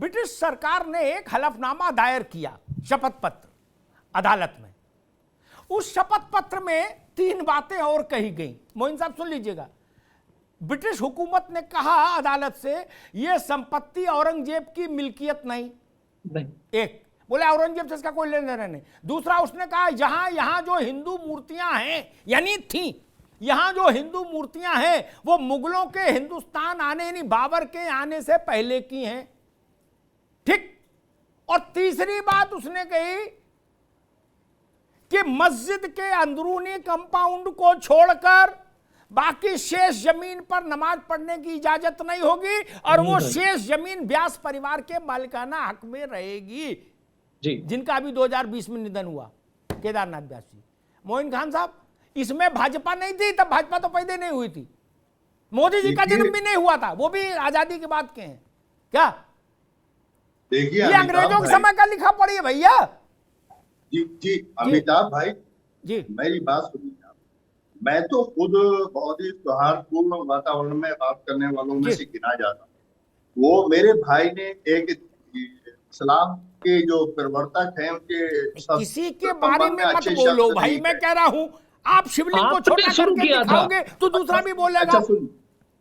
British सरकार ने एक हलफनामा दायर किया, शपथ पत्र, अदालत में। उस शपथ पत्र में 3 बातें और कही गई। मोइन साहब सुन लीजिएगा। ब्रिटिश हुकूमत ने कहा अदालत से, यह संपत्ति औरंगजेब की मिल्कियत नहीं। एक बोले औरंगजेब से इसका कोई लेन देन नहीं। दूसरा उसने कहा यहां जो हिंदू मूर्तियां हैं, यानी थी, यहां जो हिंदू मूर्तियां हैं वो मुगलों के हिंदुस्तान आने यानी बाबर के आने से पहले की हैं। ठीक। और तीसरी बात उसने कही कि मस्जिद के अंदरूनी कंपाउंड को छोड़कर बाकी शेष जमीन पर नमाज पढ़ने की इजाजत नहीं होगी और वो शेष जमीन व्यास परिवार के मालिकाना हक में रहेगी जी, जिनका अभी 2020 में निधन हुआ, केदारनाथ व्यास जी। मोइन खान साहब, इसमें भाजपा नहीं थी तब, भाजपा तो पैदा नहीं हुई थी, मोदी जी का जन्म भी नहीं हुआ था, वो भी आजादी के बाद के हैं क्या? देखिए ये अंग्रेजों के समय का लिखा पड़ी है भैया। जी जी अमिताभ भाई जी, मेरी बात सुनिए। मैं तो खुद बहुत ही सौहार्दपूर्ण वातावरण में बात करने वालों में से गिना जाता हूँ। वो मेरे भाई ने एक इस्लाम के जो प्रवर्तक हैं उनके किसी के बारे में मत बोलो भाई, मैं कह रहा हूँ आप शिवलिंग को छोटा करके दिखाओगे तो दूसरा भी बोलेगा।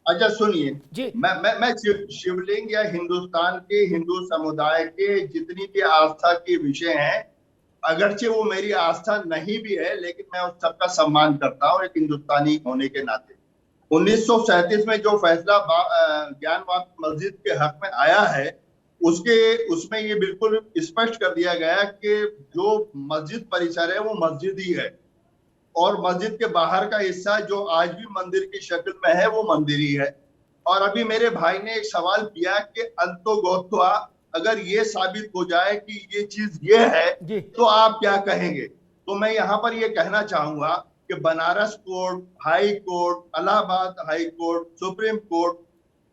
अच्छा सुनिए, मैं शिवलिंग या हिंदुस्तान के हिंदू समुदाय के जितनी भी आस्था के विषय हैं, अगरचे वो मेरी आस्था नहीं भी है, लेकिन मैं उस सबका सम्मान करता हूँ एक हिंदुस्तानी होने के नाते। 1937 में जो फैसला ज्ञानवापी मस्जिद के हक में आया है, उसमें ये बिल्कुल स्पष्ट कर दिया गया कि जो मस्जिद परिसर है वो मस्जिद ही है और मस्जिद के बाहर का हिस्सा जो आज भी मंदिर की शक्ल में है वो मंदिर ही है। और अभी मेरे भाई ने एक सवाल किया कि अंतोगत्वा अगर ये साबित हो जाए कि ये चीज ये है तो आप क्या कहेंगे? तो मैं यहाँ पर ये कहना चाहूंगा कि Banaras court, high court, Allahabad high court, supreme court,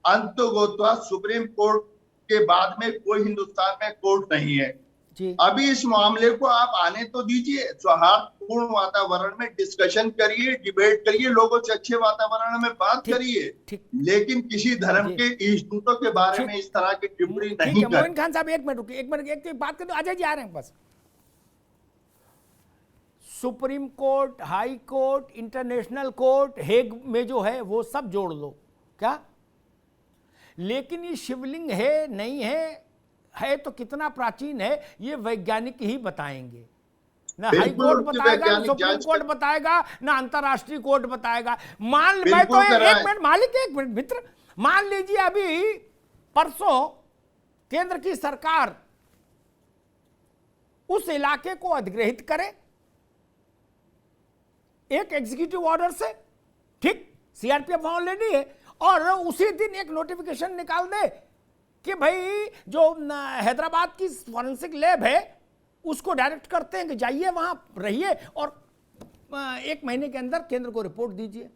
अंतोगत्वा सुप्रीम कोर्ट के बाद में कोई हिंदुस्तान में कोर्ट नहीं है। अभी इस मामले को आप आने तो दीजिए, सौहार्दपूर्ण वातावरण में डिस्कशन करिए, डिबेट करिए, लोगों से अच्छे वातावरण में बात करिए, लेकिन किसी धर्म के इष्टों के बारे में इस तरह की टिप्पणी नहीं करें। मोइन खान साहब एक मिनट रुकिए, एक बात कर दो, अजय जी आ रहे हैं बस। Supreme court, high court, international court, Hague में जो है वो सब जोड़ लो क्या, लेकिन ये शिवलिंग है नहीं है तो कितना प्राचीन है ये वैज्ञानिक ही बताएंगे। ना हाई कोर्ट बताएगा, ना सुप्रीम कोर्ट बताएगा, ना अंतरराष्ट्रीय कोर्ट बताएगा। मैं तो एक मिनट मालिक, एक मिनट मित्र, मान लीजिए अभी परसों केंद्र की सरकार उस इलाके को अधिग्रहित करे एक एग्जीक्यूटिव ऑर्डर से, ठीक, सीआरपीएफ ऑलरेडी है, और उसी दिन एक नोटिफिकेशन निकाल दे कि भाई जो हैदराबाद की फॉरेंसिक लैब है उसको डायरेक्ट करते हैं कि जाइए वहां रहिए और 1 महीने के अंदर केंद्र को रिपोर्ट दीजिए।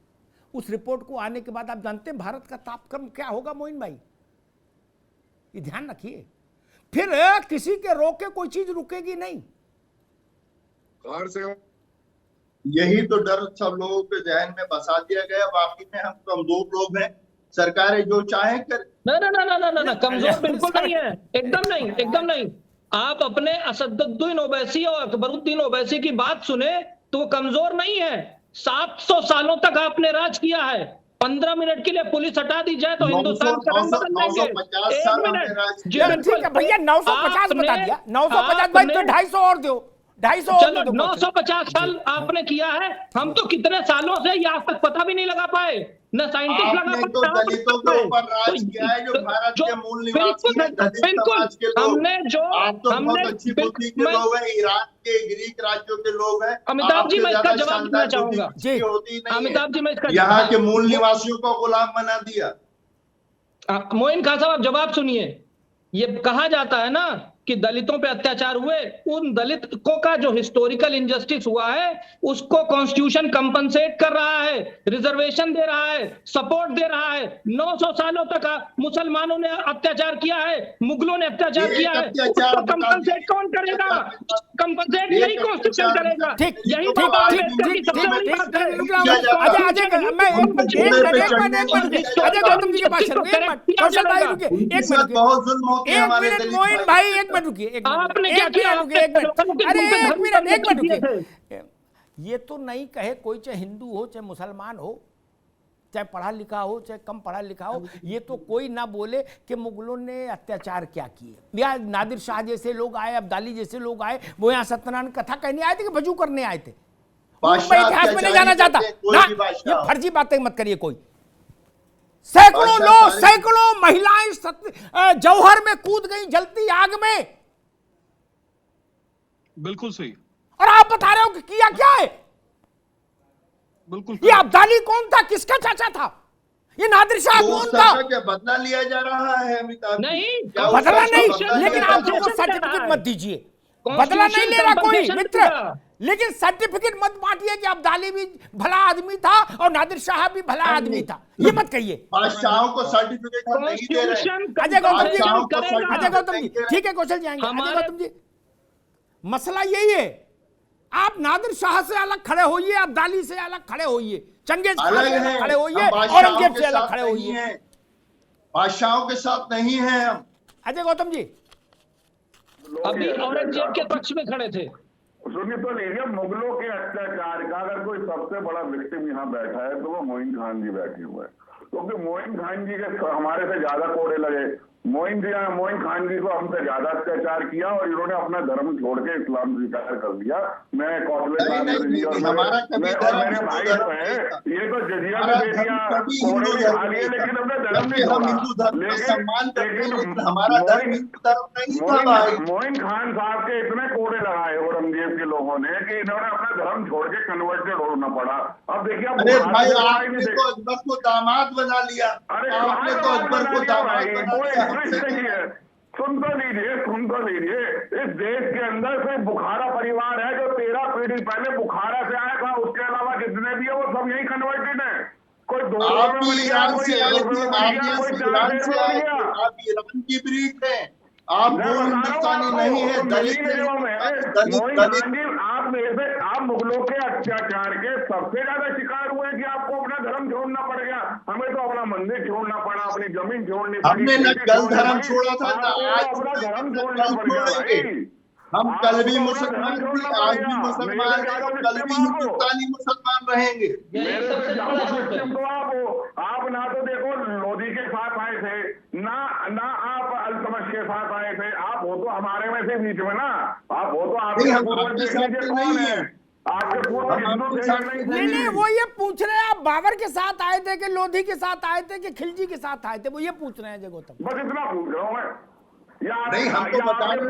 उस रिपोर्ट को आने के बाद आप जानते हैं भारत का तापक्रम क्या होगा मोइन भाई, ये ध्यान रखिए। फिर किसी के रोके कोई चीज रुकेगी नहीं। यही तो डर सब लोगों के जहन में बसा दिया गया। वाकई में हम कमजोर लोग हैं, सरकारें जो चाहे कर। ना कमजोर बिल्कुल नहीं है, एकदम नहीं, एकदम नहीं। आप अपने असदुद्दीन ओवैसी और अकबरुद्दीन ओवैसी की बात सुने तो वो कमजोर नहीं है। 700 सालों तक आपने राज किया है। 15 मिनट के लिए पुलिस हटा दी जाए तो हिंदुस्तान का रंग बदल देंगे। 950 भैया 950 बता दिया, 950 भाई तो 250 और दो, 250 चलो 950 साल आपने किया है। हम तो कितने सालों से ये आज तक पता भी नहीं लगा पाए, न साइंटिस्ट लगा पाए। तो दलितों के ऊपर राज किया है जो भारत के मूल निवासी हैं, बिल्कुल हमने जो आप तो बहुत अच्छी बुद्धि के लोग हैं, ईरान के, ग्रीक राज्यों के लोग हैं। अमिताभ जी मैं इसका जवाब देना चाहूंगा। अमिताभ जी मैं इसका यहाँ के मूल निवासियों को गुलाम बना दिया। मोइन खान साहब आप जवाब सुनिए। ये कहा जाता है ना कि दलितों पे अत्याचार हुए, उन दलितों का जो हिस्टोरिकल इंजस्टिस हुआ है उसको कॉन्स्टिट्यूशन कंपनसेट कर रहा है, रिजर्वेशन दे रहा है, सपोर्ट दे रहा है। 900 सालों तक मुसलमानों ने अत्याचार किया है, मुगलों ने अत्याचार किया है, उसको कंपनसेट कौन करेगा? कंपनसेट यही कॉन्स्टिट्यूशन करेगा। यही बाबा अम्बेडकर की सबसे बड़ी बात है। मोइन भाई एक मिनट रुकिए, आपने क्या किया? अरे एक मिनट रुकिए। ये तो नहीं कहे कोई, चाहे हिंदू हो चाहे मुसलमान हो, चाहे पढ़ा लिखा हो चाहे कम पढ़ा लिखा हो, ये तो कोई ना बोले कि मुगलों ने अत्याचार क्या किए। या नादिर शाह जैसे लोग आए, अब्दाली जैसे लोग आए, वो यहाँ सत्यनारायण कथा कहने आए थे कि वजू करने आए थे। मैं इतिहास में नहीं जाना चाहता ना, ये फर्जी बातें मत करिए कोई। सैकड़ों लोग, सैकड़ों महिलाएं जौहर में कूद गई जलती आग में। बिल्कुल सही। और आप बता रहे हो कि किया क्या है? बिल्कुल। ये अब्दाली कौन था, किसका चाचा था? ये नादिर शाह कौन था? क्या बदला लिया जा रहा है अमिताभ? नहीं, बदला नहीं, लेकिन आप लोगों को सर्टिफिकेट मत दीजिए। बदला नहीं ले रहा कोई मित्र, लेकिन सर्टिफिकेट मत बांटिए कि अब्दाली भी भला आदमी था और नादिर शाह भी भला आदमी था, ये मत कहिए। बादशाहों को सर्टिफिकेट हम नहीं दे रहे। अजय गौतम जी, ठीक है, कौशल जी आएंगे। अजय गौतम जी, मसला यही है, आप नादिर शाह से अलग खड़े होइए, अब्दाली से अलग खड़े होइए, चंगेज खान से अलग खड़े होइए, औरंगजेब से अलग खड़े होइए। बादशाहों के साथ नहीं है हम। अजय गौतम जी अभी औरंगजेब के पक्ष में खड़े थे। सुनिए तो लीजिए, मुगलों के अत्याचार का अगर कोई सबसे बड़ा विक्टिम यहाँ बैठा है तो वो मोइन खान जी बैठे हुए हैं, क्योंकि मोइन खान जी के हमारे से ज्यादा कोड़े लगे। मोइन खान जी को हमसे ज्यादा अत्याचार किया और इन्होंने अपना धर्म छोड़ के इस्लाम स्वीकार कर लिया। मैं कौशल और मेरे भाई है, ये तो जजिया में दे दिया, कोड़े भी खा लिए, लेकिन अपना धर्म नहीं छोड़ा। मोइन खान साहब के इतने कोड़े लगाए औरंगजेब के लोगों ने कि इन्होंने अपना धर्म छोड़ के कन्वर्टेड होना पड़ा। अब देखिए, आपने तो अकबर को दामाद बना लिया। अरे आपने तो अकबर को दामाद बना लिया। सुन तो लीजिए, इस देश के अंदर सिर्फ बुखारा परिवार है जो 13 पीढ़ी पहले बुखारा से आया था, उसके अलावा जितने भी है वो सब यही कन्वर्टेड है। कोई 2 आप ईरान की ब्रीड है, आप हिंदुस्तानी नहीं है, आप मुगलों के अत्याचार के सबसे ज्यादा शिकार हुए कि आपको अपना धर्म छोड़ना पड़ गया। हमें तो अपना मंदिर छोड़ना पड़ा, अपनी जमीन छोड़नी पड़ी। हमने न कल धर्म छोड़ा था, आज अपना धर्म छोड़ना पड़ गया। हम कल भी मुसलमान थे, आज भी मुसलमान हैं, और कल भी हिंदुस्तानी मुसलमान रहेंगे। आप ना तो देखो लोधी के साथ आए थे, ना आप अल्तमश के साथ आए थे। आप हो तो हमारे में से बीच में ना, आप हो तो आपके पूर्वज कौन है? आपके पूर्वज हिंदू थे नहीं, वो ये पूछ रहे हैं आप बाबर के साथ आए थे कि लोधी के साथ आए थे कि खिलजी के साथ आए थे, वो ये पूछ रहे हैं जय गौतम। बस इतना पूछ रहा हूँ मैं। नहीं, हम तो बता रहे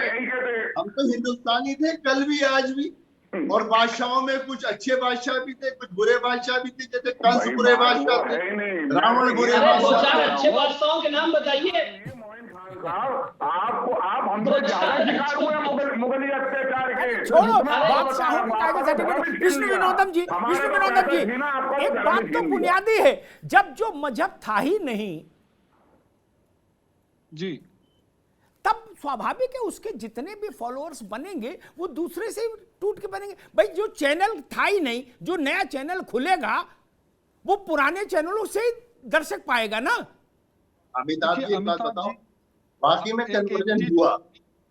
हैं, हम तो हिंदुस्तानी थे कल भी आज भी। और बादशाहों में कुछ अच्छे बादशाह भी थे, कुछ बुरे बादशाह भी थे, जैसे कंस बुरे बादशाह थे, रावण बुरे बादशाह। अच्छे बादशाहों के नाम बताइए। आप हमसे ज्यादा शिकार हुए मुगली अत्याचार के। छोड़ो बादशाहों का सर्टिफिकेट। विष्णु विनोदम जी, एक बात तो बुनियादी है, जब जो मजहब था ही नहीं जी, तब स्वाभाविक है उसके जितने भी फॉलोअर्स बनेंगे वो दूसरे से टूट के बनेंगे। भाई जो चैनल था ही नहीं, जो नया चैनल खुलेगा वो पुराने चैनलों से दर्शक पाएगा ना। अमिताभ जी एक बात बताओ, बाकी में कन्वर्जन हुआ,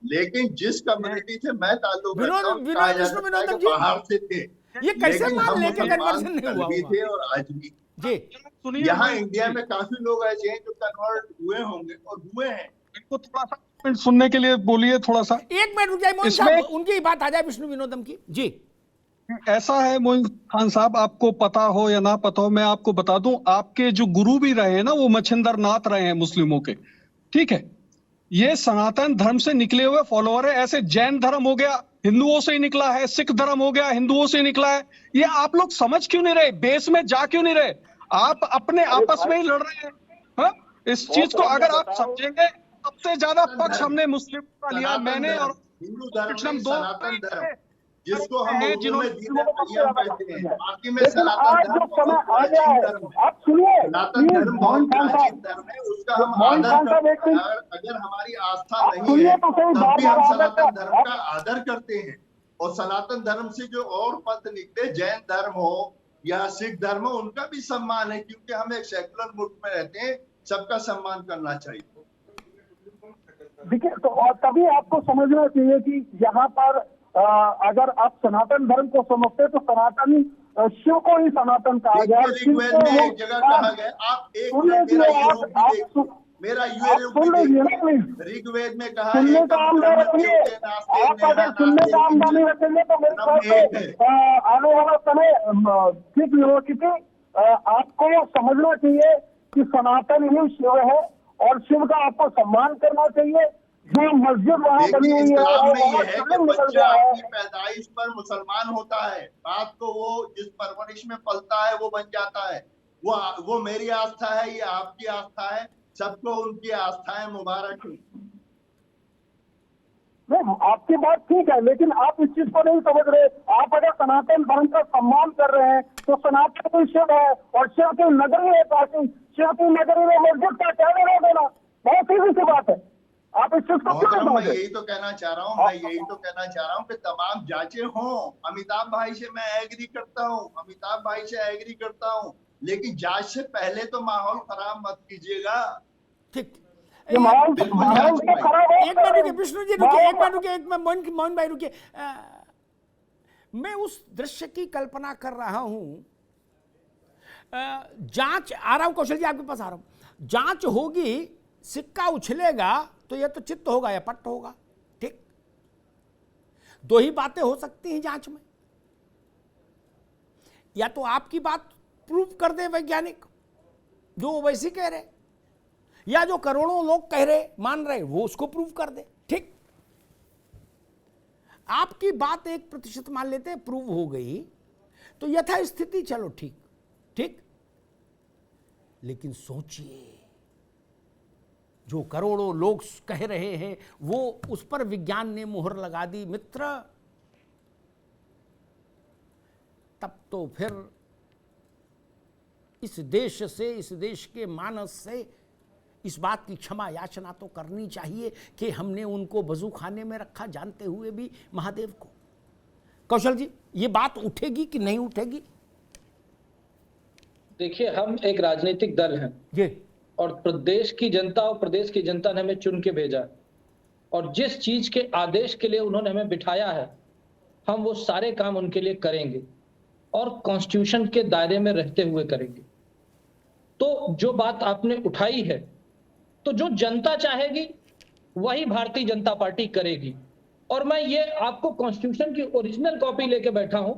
लेकिन जिस कम्युनिटी से मैं ताल्लुक रखता हूं बाहर से थे, ये कैसे मान लेके कन्वर्जन नहीं हुआ थे और आज भी जी। यहाँ इंडिया में काफी लोग ऐसे हैं जो कन्वर्ट हुए होंगे और हुए हैं। इनको थोड़ा सा सुनने के लिए बोलिए, थोड़ा सा 1 मिनट रुक जाए मोइन साहब, उनकी बात आ जाए विष्णु विनोदम की जी। ऐसा है मोइन खान साहब, आपको पता हो या ना पता हो, मैं आपको बता दूं, आपके जो गुरु भी रहे हैं ना, वो मच्छिंदर नाथ रहे हैं मुस्लिमों के, ठीक है। ये सनातन धर्म से निकले हुए फॉलोअर है। ऐसे जैन धर्म हो गया हिंदुओं से ही निकला है, सिख धर्म हो गया हिंदुओं से ही निकला है। ये आप लोग समझ क्यों नहीं रहे, बेस में जा क्यों नहीं रहे? आप अपने आपस में ही लड़ रहे हैं। हाँ? इस चीज को अगर आप समझेंगे सबसे ज्यादा पक्ष हमने मुस्लिम का लिया, मैंने और हिंदू धर्म कृष्णम नहीं, दो सनातन धर्म जिसको हम हैं उर्दू में दीन जिन्होंने कय्यम कहते हैं, बाकी में लेकिन सनातन आज धर्म जो समय बहुत आ गया प्राचीन है, धर्म है। आप सुनिए, सनातन ये धर्म बहुत मोहन खान प्राचीन साहब, धर्म है, उसका हम मोहन आदर खान साहब करते एक हैं। अगर हमारी आस्था आप नहीं सुनिए है तो सही, तब बार भी बार हम आदर सनातन का धर्म का आदर करते हैं। और सनातन धर्म से जो और पंथ निकले, जैन धर्म हो या सिख धर्म हो, उनका भी सम्मान है, क्योंकि हम एक सेकुलर मुल्क में रहते हैं, सबका सम्मान करना चाहिए। देखिए, तो और तभी आपको समझना चाहिए कि यहाँ पर अगर आप सनातन धर्म को समझते तो सनातन शिव को ही सनातन कहा गया। ऋग्वेद में एक जगह कहा गया, आप एक मिनट मेरा ये रूप भी देखिए, मेरा ये रूप भी देखिए, ऋग्वेद में कहा है सुनने का आमदानी रखिए। आप अगर सुनने का आमदानी रखेंगे तो मेरे ख्याल से आने वाला समय ठीक नहीं हो, क्योंकि आपको समझना चाहिए कि सनातन ही शिव है और शिव का आपको सम्मान करना चाहिए। जो मस्जिद वहाँ बनी हुई है, इस्लाम में ये है कि निकल बच्चा गया है। अपनी पैदाइश पर मुसलमान होता है, रात को वो जिस परवरिश में पलता है वो बन जाता है। वो मेरी आस्था है, ये आपकी आस्था है, सबको उनकी आस्थाएं मुबारक हो। नहीं, आपकी बात ठीक है, लेकिन आप इस चीज को नहीं समझ रहे। आप अगर सनातन धर्म का सम्मान कर रहे हैं तो सनातन कोई शिव है और शिव की नगरी है काशी, शिव की नगरी में मस्जिद का क्या लेना देना, बहुत सीधी सी बात है। आप इस चीज को क्यों नहीं मैं समझ? यही तो कहना चाह रहा हूँ, मैं यही तो कहना चाह रहा हूँ कि तमाम जांचें हों। अमिताभ भाई से मैं एग्री करता हूँ, अमिताभ भाई से एग्री करता हूँ, लेकिन जांच से पहले तो माहौल खराब मत कीजिएगा। ठीक, ये माहौल तो खराब है। एक मिनट रुकिए विष्णु जी, रुकिए एक मिनट, रुकिए एक मिनट, मोहन भाई रुकिए। मैं उस दृश्य की कल्पना कर रहा हूं, जांच, आ रहा हूं कौशल जी, आपके पास आ रहा हूं। जांच होगी, सिक्का उछलेगा तो यह तो चित्त होगा या पट्ट होगा। ठीक, दो ही बातें हो सकती हैं जांच में, या तो आपकी बात प्रूव कर दे वैज्ञानिक जो ओवैसी कह रहे, या जो करोड़ों लोग कह रहे मान रहे वो उसको प्रूव कर दे। ठीक, आपकी बात 1% मान लेते हैं प्रूव हो गई तो यथास्थिति चलो ठीक ठीक, लेकिन सोचिए जो करोड़ों लोग कह रहे हैं वो, उस पर विज्ञान ने मुहर लगा दी मित्र, तब तो फिर इस देश से, इस देश के मानस से इस बात की क्षमा याचना तो करनी चाहिए कि हमने उनको वजू खाने में रखा जानते हुए भी महादेव को। कौशल जी, ये बात उठेगी कि नहीं उठेगी? देखिए, हम एक राजनीतिक दल हैं जी, और प्रदेश की जनता और प्रदेश की जनता ने हमें चुन के भेजा, और जिस चीज के आदेश के लिए उन्होंने हमें बिठाया है हम वो सारे काम उनके लिए करेंगे और कॉन्स्टिट्यूशन के दायरे में रहते हुए करेंगे। तो जो बात आपने उठाई है, तो जो जनता चाहेगी वही भारतीय जनता पार्टी करेगी। और मैं ये आपको कॉन्स्टिट्यूशन की ओरिजिनल कॉपी लेके बैठा हूं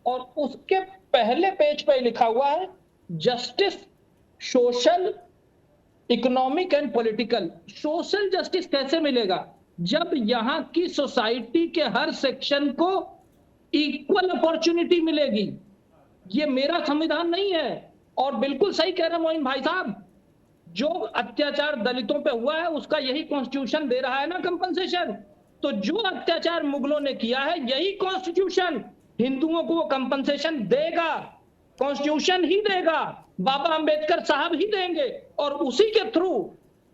और उसके पहले पेज पे लिखा हुआ है justice, social, economic and political. Social justice कैसे मिलेगा जब यहां की सोसाइटी के हर सेक्शन को इक्वल अपॉर्चुनिटी मिलेगी। ये मेरा संविधान नहीं है। और बिल्कुल सही कह रहे मोइन भाई साहब, जो अत्याचार दलितों पे हुआ है उसका यही कॉन्स्टिट्यूशन दे रहा है ना कंपनसेशन। तो जो अत्याचार मुगलों ने किया है यही कॉन्स्टिट्यूशन हिंदुओं को वो कंपनसेशन देगा, कॉन्स्टिट्यूशन ही देगा, बाबा अंबेडकर साहब ही देंगे। और उसी के थ्रू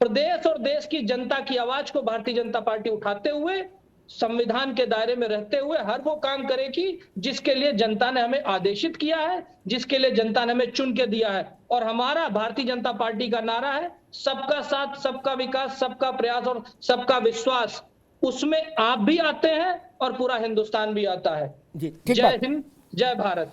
प्रदेश और देश की जनता की आवाज को भारतीय जनता पार्टी उठाते हुए, संविधान के दायरे में रहते हुए हर वो काम करेगी जिसके लिए जनता ने हमें आदेशित किया है, जिसके लिए जनता ने हमें चुन के दिया है। और हमारा भारतीय जनता पार्टी का नारा है सबका साथ, सबका विकास, सबका प्रयास और सबका विश्वास। उसमें आप भी आते हैं और पूरा हिंदुस्तान भी आता है। जी, ठीक जय बात। हिंद, जय भारत।